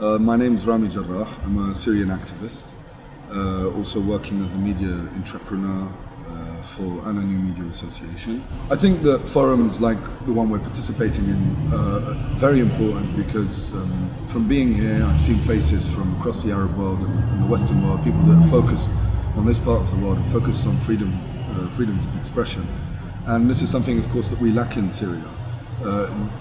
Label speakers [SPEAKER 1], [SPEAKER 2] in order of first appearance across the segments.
[SPEAKER 1] My name is Rami Jarrah. I'm a Syrian activist, also working as a media entrepreneur for a new media association. I think that forums like the one we're participating in are very important because from being here, I've seen faces from across the Arab world and the Western world, people that are focused on this part of the world and focused on freedoms of expression. And this is something, of course, that we lack in Syria.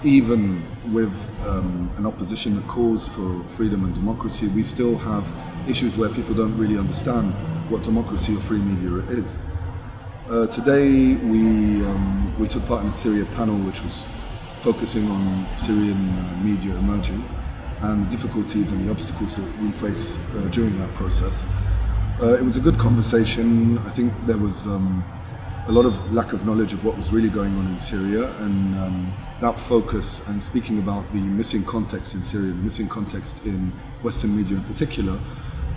[SPEAKER 1] Even with an opposition that calls for freedom and democracy, we still have issues where people don't really understand what democracy or free media is. Today we took part in a Syria panel which was focusing on Syrian media emerging and the difficulties and the obstacles that we face during that process. It was a good conversation. I think there was a lot of lack of knowledge of what was really going on in Syria, and that focus and speaking about the missing context in Syria, the missing context in Western media in particular,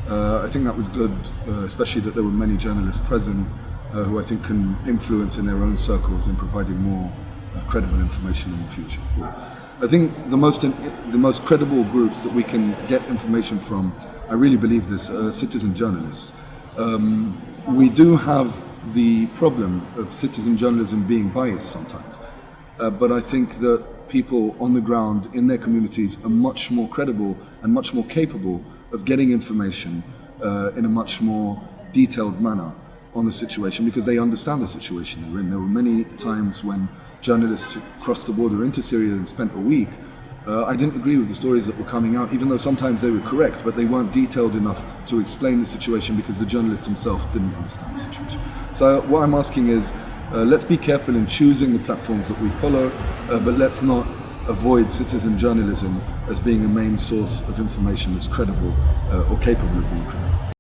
[SPEAKER 1] I think that was good, especially that there were many journalists present who I think can influence in their own circles in providing more credible information in the future. I think the most credible groups that we can get information from, I really believe this, are citizen journalists. We do have the problem of citizen journalism being biased sometimes, but I think that people on the ground in their communities are much more credible and much more capable of getting information in a much more detailed manner on the situation because they understand the situation they're in. There were many times when journalists crossed the border into Syria and spent a week. I didn't agree with the stories that were coming out, even though sometimes they were correct, but they weren't detailed enough to explain the situation because the journalist himself didn't understand the situation. So what I'm asking is, let's be careful in choosing the platforms that we follow, but let's not avoid citizen journalism as being a main source of information that's credible or capable of being credible.